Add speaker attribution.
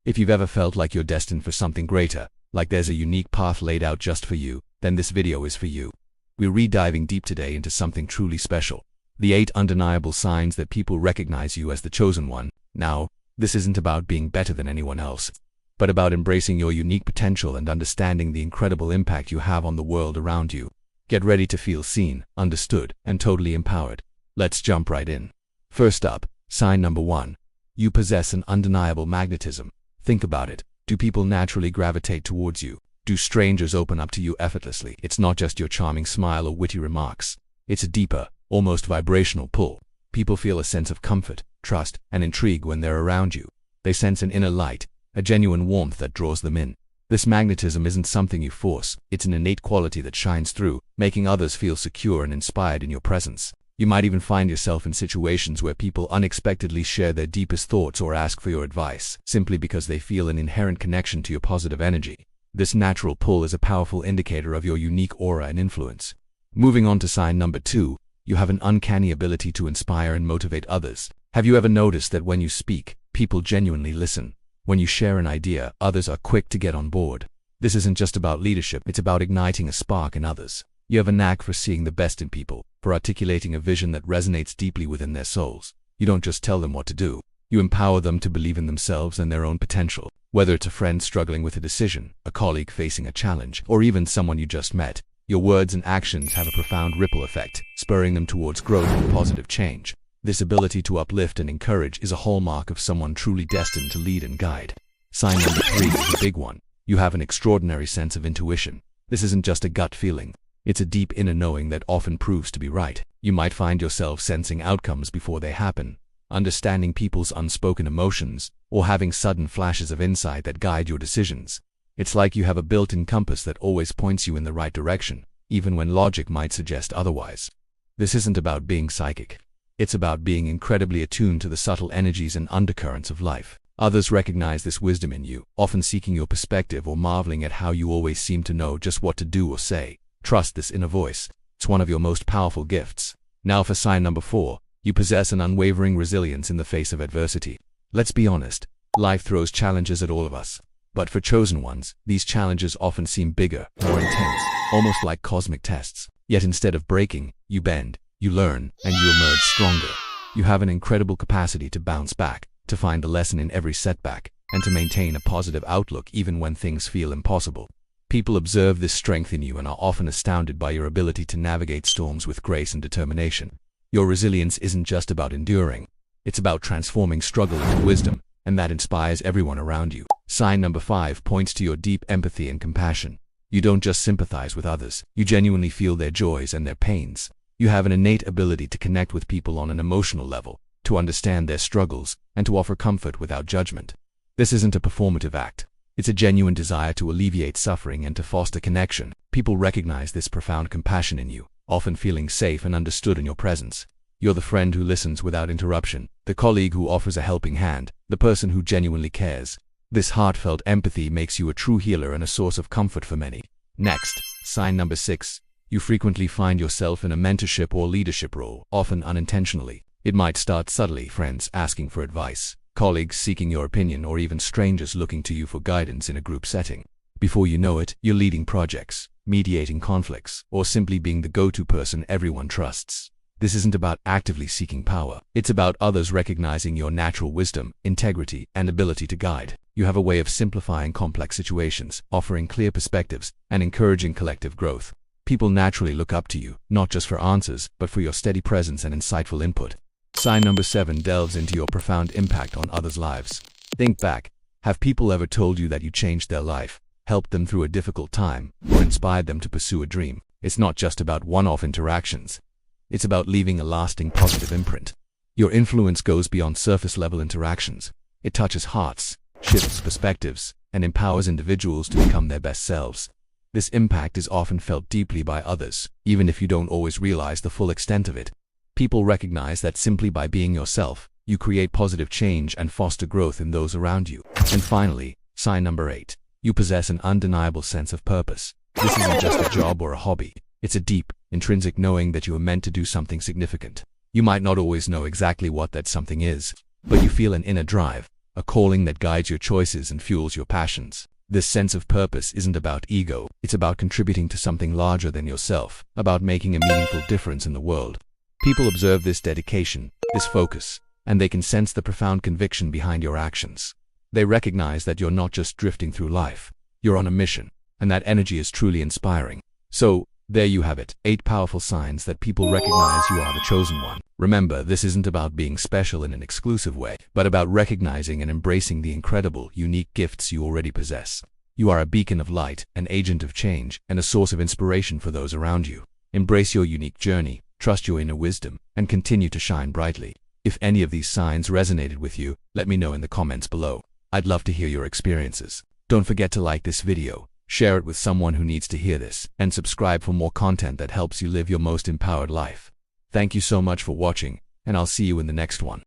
Speaker 1: If you've ever felt like you're destined for something greater, like there's a unique path laid out just for you, then this video is for you. We're diving deep today into something truly special. The 8 undeniable signs that people recognize you as the chosen one. Now, this isn't about being better than anyone else, but about embracing your unique potential and understanding the incredible impact you have on the world around you. Get ready to feel seen, understood, and totally empowered. Let's jump right in. First up, sign number 1. You possess an undeniable magnetism. Think about it. Do people naturally gravitate towards you? Do strangers open up to you effortlessly? It's not just your charming smile or witty remarks. It's a deeper, almost vibrational pull. People feel a sense of comfort, trust, and intrigue when they're around you. They sense an inner light, a genuine warmth that draws them in. This magnetism isn't something you force. It's an innate quality that shines through, making others feel secure and inspired in your presence. You might even find yourself in situations where people unexpectedly share their deepest thoughts or ask for your advice, simply because they feel an inherent connection to your positive energy. This natural pull is a powerful indicator of your unique aura and influence. Moving on to sign number 2, you have an uncanny ability to inspire and motivate others. Have you ever noticed that when you speak, people genuinely listen? When you share an idea, others are quick to get on board. This isn't just about leadership, it's about igniting a spark in others. You have a knack for seeing the best in people, for articulating a vision that resonates deeply within their souls. You don't just tell them what to do. You empower them to believe in themselves and their own potential. Whether it's a friend struggling with a decision, a colleague facing a challenge, or even someone you just met, your words and actions have a profound ripple effect, spurring them towards growth and positive change. This ability to uplift and encourage is a hallmark of someone truly destined to lead and guide. Sign number 3 is a big one. You have an extraordinary sense of intuition. This isn't just a gut feeling. It's a deep inner knowing that often proves to be right. You might find yourself sensing outcomes before they happen, understanding people's unspoken emotions, or having sudden flashes of insight that guide your decisions. It's like you have a built-in compass that always points you in the right direction, even when logic might suggest otherwise. This isn't about being psychic. It's about being incredibly attuned to the subtle energies and undercurrents of life. Others recognize this wisdom in you, often seeking your perspective or marveling at how you always seem to know just what to do or say. Trust this inner voice. It's one of your most powerful gifts. Now for sign number 4, you possess an unwavering resilience in the face of adversity. Let's be honest, life throws challenges at all of us. But for chosen ones, these challenges often seem bigger, more intense, almost like cosmic tests. Yet instead of breaking, you bend. You learn, and you emerge stronger. You have an incredible capacity to bounce back, to find the lesson in every setback, and to maintain a positive outlook even when things feel impossible. People observe this strength in you and are often astounded by your ability to navigate storms with grace and determination. Your resilience isn't just about enduring. It's about transforming struggle into wisdom, and that inspires everyone around you. Sign number 5 points to your deep empathy and compassion. You don't just sympathize with others, you genuinely feel their joys and their pains. You have an innate ability to connect with people on an emotional level, to understand their struggles, and to offer comfort without judgment. This isn't a performative act. It's a genuine desire to alleviate suffering and to foster connection. People recognize this profound compassion in you, often feeling safe and understood in your presence. You're the friend who listens without interruption, the colleague who offers a helping hand, the person who genuinely cares. This heartfelt empathy makes you a true healer and a source of comfort for many. Next, sign number 6. You frequently find yourself in a mentorship or leadership role, often unintentionally. It might start subtly, friends asking for advice, colleagues seeking your opinion, or even strangers looking to you for guidance in a group setting. Before you know it, you're leading projects, mediating conflicts, or simply being the go-to person everyone trusts. This isn't about actively seeking power. It's about others recognizing your natural wisdom, integrity, and ability to guide. You have a way of simplifying complex situations, offering clear perspectives, and encouraging collective growth. People naturally look up to you, not just for answers, but for your steady presence and insightful input. Sign number 7 delves into your profound impact on others' lives. Think back. Have people ever told you that you changed their life, helped them through a difficult time, or inspired them to pursue a dream? It's not just about one-off interactions. It's about leaving a lasting positive imprint. Your influence goes beyond surface-level interactions. It touches hearts, shifts perspectives, and empowers individuals to become their best selves. This impact is often felt deeply by others, even if you don't always realize the full extent of it. People recognize that simply by being yourself, you create positive change and foster growth in those around you. And finally, sign number 8. You possess an undeniable sense of purpose. This isn't just a job or a hobby. It's a deep, intrinsic knowing that you are meant to do something significant. You might not always know exactly what that something is, but you feel an inner drive, a calling that guides your choices and fuels your passions. This sense of purpose isn't about ego, it's about contributing to something larger than yourself, about making a meaningful difference in the world. People observe this dedication, this focus, and they can sense the profound conviction behind your actions. They recognize that you're not just drifting through life, you're on a mission, and that energy is truly inspiring. So, there you have it, 8 powerful signs that people recognize you are the chosen one. Remember, this isn't about being special in an exclusive way, but about recognizing and embracing the incredible, unique gifts you already possess. You are a beacon of light, an agent of change, and a source of inspiration for those around you. Embrace your unique journey, trust your inner wisdom, and continue to shine brightly. If any of these signs resonated with you, let me know in the comments below. I'd love to hear your experiences. Don't forget to like this video, share it with someone who needs to hear this, and subscribe for more content that helps you live your most empowered life. Thank you so much for watching, and I'll see you in the next one.